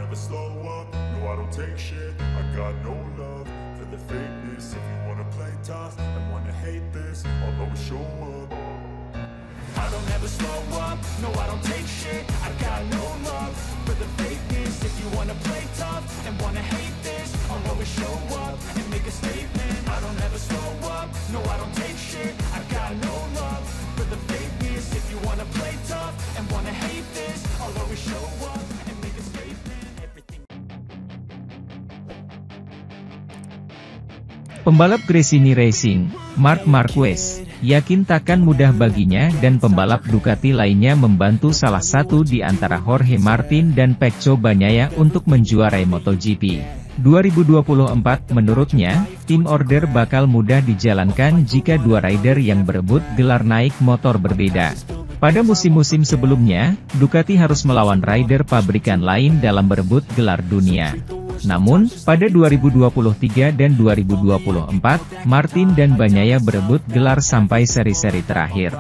never slow up, no I don't take shit. I got no love for the fakeness. If you wanna play tough and wanna hate this, I'll always show up. I don't ever slow up, no I don't take shit. I got no love for the fakeness. If you wanna play tough and wanna hate this, I'll always show up and make a statement. I don't ever slow up, no I don't take shit. I got no love for the fakeness. If you wanna play tough and wanna hate this, I'll always show up and make a statement. Everything. Pembalap Gresini Racing, Marc Marquez, yakin takkan mudah baginya dan pembalap Ducati lainnya membantu salah satu di antara Jorge Martin dan Pecco Bagnaia untuk menjuarai MotoGP 2024. Menurutnya, tim order bakal mudah dijalankan jika dua rider yang berebut gelar naik motor berbeda. Pada musim-musim sebelumnya, Ducati harus melawan rider pabrikan lain dalam berebut gelar dunia. Namun, pada 2023 dan 2024, Martin dan Bagnaia berebut gelar sampai seri-seri terakhir.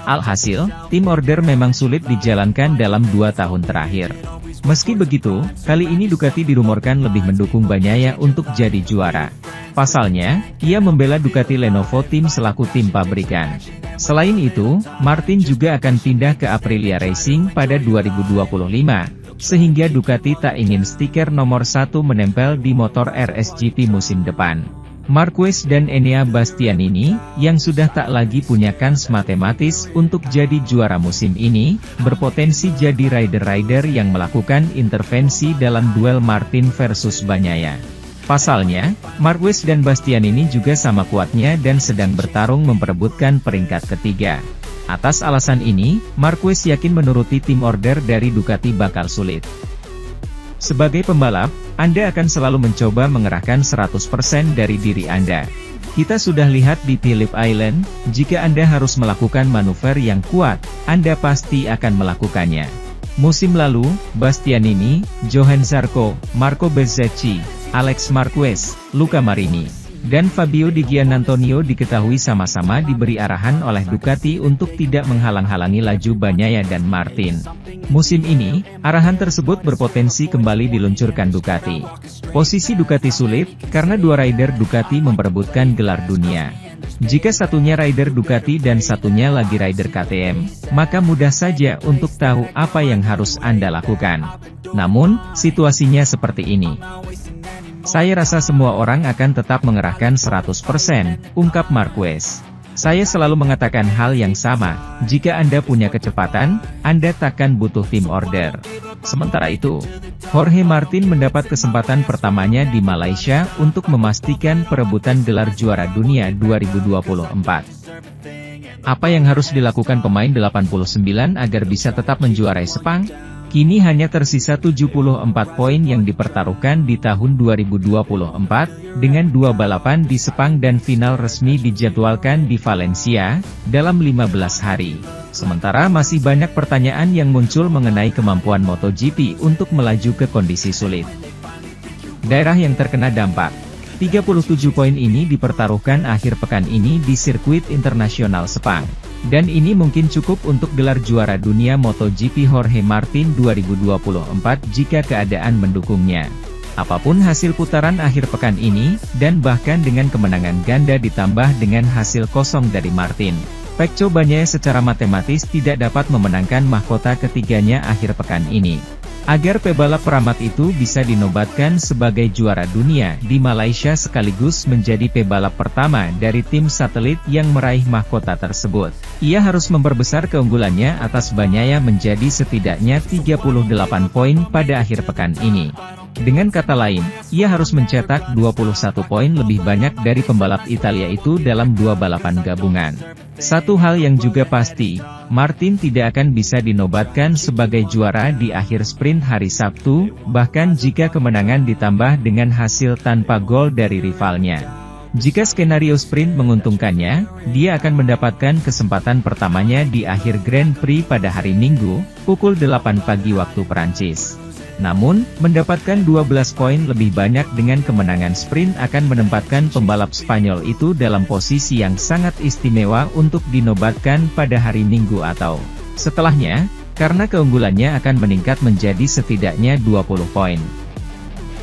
Alhasil, tim order memang sulit dijalankan dalam 2 tahun terakhir. Meski begitu, kali ini Ducati dirumorkan lebih mendukung Bagnaia untuk jadi juara. Pasalnya, ia membela Ducati Lenovo Team selaku tim pabrikan. Selain itu, Martin juga akan pindah ke Aprilia Racing pada 2025. Sehingga Ducati tak ingin stiker nomor 1 menempel di motor RSGP musim depan. Marquez dan Enea Bastianini, yang sudah tak lagi punya kans matematis untuk jadi juara musim ini, berpotensi jadi rider-rider yang melakukan intervensi dalam duel Martin versus Bagnaia. Pasalnya, Marquez dan Bastianini juga sama kuatnya dan sedang bertarung memperebutkan peringkat ketiga. Atas alasan ini, Marquez yakin menuruti tim order dari Ducati bakal sulit. Sebagai pembalap, Anda akan selalu mencoba mengerahkan 100% dari diri Anda. Kita sudah lihat di Phillip Island, jika Anda harus melakukan manuver yang kuat, Anda pasti akan melakukannya. Musim lalu, Bastianini, Johann Zarco, Marco Bezzecchi, Alex Marquez, Luca Marini, dan Fabio Di Giannantonio diketahui sama-sama diberi arahan oleh Ducati untuk tidak menghalang-halangi laju Bagnaia dan Martin. Musim ini, arahan tersebut berpotensi kembali diluncurkan Ducati. Posisi Ducati sulit, karena dua rider Ducati memperebutkan gelar dunia. Jika satunya rider Ducati dan satunya lagi rider KTM, maka mudah saja untuk tahu apa yang harus Anda lakukan. Namun, situasinya seperti ini. Saya rasa semua orang akan tetap mengerahkan 100%, ungkap Marquez. Saya selalu mengatakan hal yang sama, jika Anda punya kecepatan, Anda takkan butuh tim order. Sementara itu, Jorge Martin mendapat kesempatan pertamanya di Malaysia untuk memastikan perebutan gelar juara dunia 2024. Apa yang harus dilakukan pemain 89 agar bisa tetap menjuarai Sepang? Kini hanya tersisa 74 poin yang dipertaruhkan di tahun 2024, dengan 2 balapan di Sepang dan final resmi dijadwalkan di Valencia, dalam 15 hari. Sementara masih banyak pertanyaan yang muncul mengenai kemampuan MotoGP untuk melaju ke kondisi sulit. Daerah yang terkena dampak. 37 poin ini dipertaruhkan akhir pekan ini di sirkuit internasional Sepang. Dan ini mungkin cukup untuk gelar juara dunia MotoGP Jorge Martin 2024 jika keadaan mendukungnya. Apapun hasil putaran akhir pekan ini, dan bahkan dengan kemenangan ganda ditambah dengan hasil kosong dari Martin, Pecco Bagnaia secara matematis tidak dapat memenangkan mahkota ketiganya akhir pekan ini. Agar pebalap peramat itu bisa dinobatkan sebagai juara dunia di Malaysia sekaligus menjadi pebalap pertama dari tim satelit yang meraih mahkota tersebut, ia harus memperbesar keunggulannya atas Bagnaia menjadi setidaknya 38 poin pada akhir pekan ini. Dengan kata lain, ia harus mencetak 21 poin lebih banyak dari pembalap Italia itu dalam 2 balapan gabungan. Satu hal yang juga pasti, Martin tidak akan bisa dinobatkan sebagai juara di akhir sprint hari Sabtu, bahkan jika kemenangan ditambah dengan hasil tanpa gol dari rivalnya. Jika skenario sprint menguntungkannya, dia akan mendapatkan kesempatan pertamanya di akhir Grand Prix pada hari Minggu, pukul 8 pagi waktu Perancis. Namun, mendapatkan 12 poin lebih banyak dengan kemenangan sprint akan menempatkan pembalap Spanyol itu dalam posisi yang sangat istimewa untuk dinobatkan pada hari Minggu atau setelahnya. karena keunggulannya akan meningkat menjadi setidaknya 20 poin.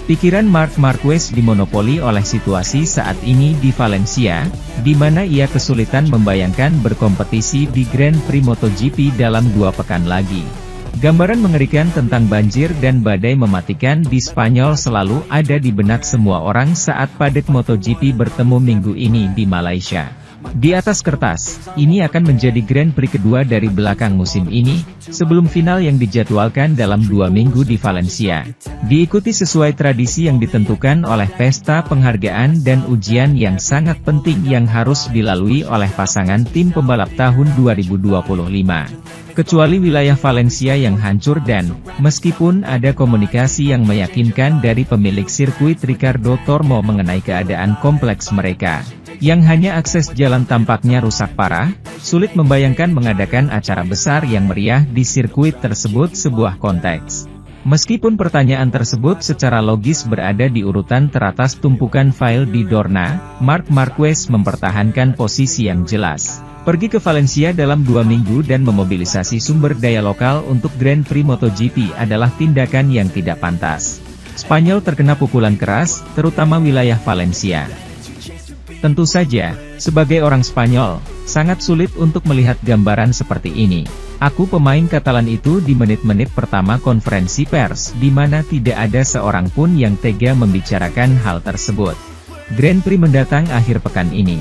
Pikiran Marc Marquez dimonopoli oleh situasi saat ini di Valencia, di mana ia kesulitan membayangkan berkompetisi di Grand Prix MotoGP dalam 2 pekan lagi. Gambaran mengerikan tentang banjir dan badai mematikan di Spanyol selalu ada di benak semua orang saat padek MotoGP bertemu minggu ini di Malaysia. Di atas kertas, ini akan menjadi Grand Prix kedua dari belakang musim ini, sebelum final yang dijadwalkan dalam 2 minggu di Valencia. Diikuti sesuai tradisi yang ditentukan oleh pesta penghargaan dan ujian yang sangat penting yang harus dilalui oleh pasangan tim pembalap tahun 2025. Kecuali wilayah Valencia yang hancur dan, meskipun ada komunikasi yang meyakinkan dari pemilik sirkuit Ricardo Tormo mengenai keadaan kompleks mereka, yang hanya akses jalan tampaknya rusak parah, sulit membayangkan mengadakan acara besar yang meriah di sirkuit tersebut sebuah konteks. Meskipun pertanyaan tersebut secara logis berada di urutan teratas tumpukan file di Dorna, Marc Marquez mempertahankan posisi yang jelas. Pergi ke Valencia dalam 2 minggu dan memobilisasi sumber daya lokal untuk Grand Prix MotoGP adalah tindakan yang tidak pantas. Spanyol terkena pukulan keras, terutama wilayah Valencia. Tentu saja, sebagai orang Spanyol, sangat sulit untuk melihat gambaran seperti ini. Aku pemain Katalan itu di menit-menit pertama konferensi pers, di mana tidak ada seorang pun yang tega membicarakan hal tersebut. Grand Prix mendatang akhir pekan ini.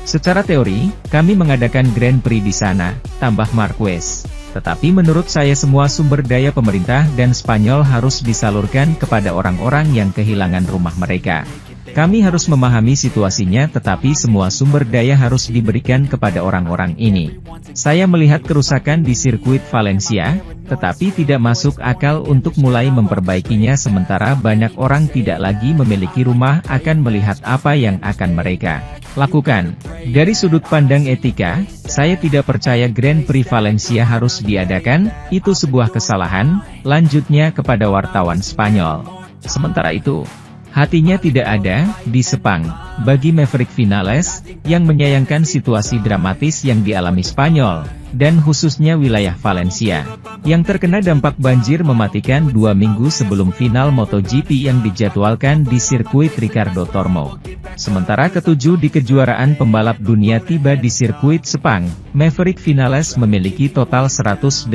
Secara teori, kami mengadakan Grand Prix di sana, tambah Marquez. Tetapi menurut saya semua sumber daya pemerintah dan Spanyol harus disalurkan kepada orang-orang yang kehilangan rumah mereka. Kami harus memahami situasinya tetapi semua sumber daya harus diberikan kepada orang-orang ini. Saya melihat kerusakan di sirkuit Valencia, tetapi tidak masuk akal untuk mulai memperbaikinya sementara banyak orang tidak lagi memiliki rumah akan melihat apa yang akan mereka lakukan. Dari sudut pandang etika, saya tidak percaya Grand Prix Valencia harus diadakan, itu sebuah kesalahan, lanjutnya kepada wartawan Spanyol. Sementara itu, hatinya tidak ada di Sepang, bagi Maverick Vinales, yang menyayangkan situasi dramatis yang dialami Spanyol, dan khususnya wilayah Valencia, yang terkena dampak banjir mematikan 2 minggu sebelum final MotoGP yang dijadwalkan di sirkuit Ricardo Tormo. Sementara ketujuh di kejuaraan pembalap dunia tiba di sirkuit Sepang, Maverick Vinales memiliki total 180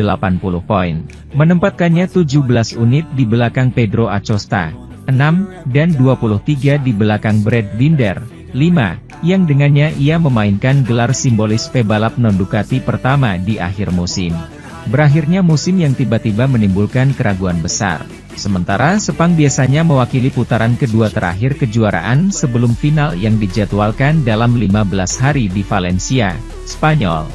poin, menempatkannya 17 unit di belakang Pedro Acosta, 6, dan 23 di belakang Brad Binder, 5, yang dengannya ia memainkan gelar simbolis pebalap non-Ducati pertama di akhir musim. Berakhirnya musim yang tiba-tiba menimbulkan keraguan besar. Sementara Sepang biasanya mewakili putaran kedua terakhir kejuaraan sebelum final yang dijadwalkan dalam 15 hari di Valencia, Spanyol.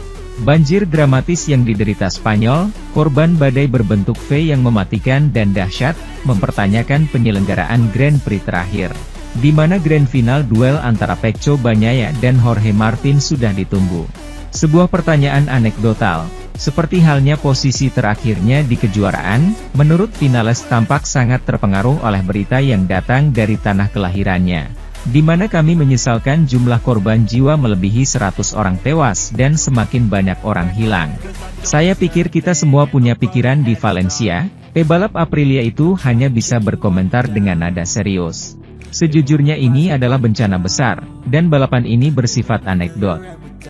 Banjir dramatis yang diderita Spanyol, korban badai berbentuk V yang mematikan dan dahsyat, mempertanyakan penyelenggaraan Grand Prix terakhir, di mana Grand Final duel antara Pecco Bagnaia dan Jorge Martin sudah ditunggu. Sebuah pertanyaan anekdotal, seperti halnya posisi terakhirnya di kejuaraan, menurut Vinales tampak sangat terpengaruh oleh berita yang datang dari tanah kelahirannya, di mana kami menyesalkan jumlah korban jiwa melebihi 100 orang tewas dan semakin banyak orang hilang. Saya pikir kita semua punya pikiran di Valencia, pebalap Aprilia itu hanya bisa berkomentar dengan nada serius. Sejujurnya ini adalah bencana besar, dan balapan ini bersifat anekdot.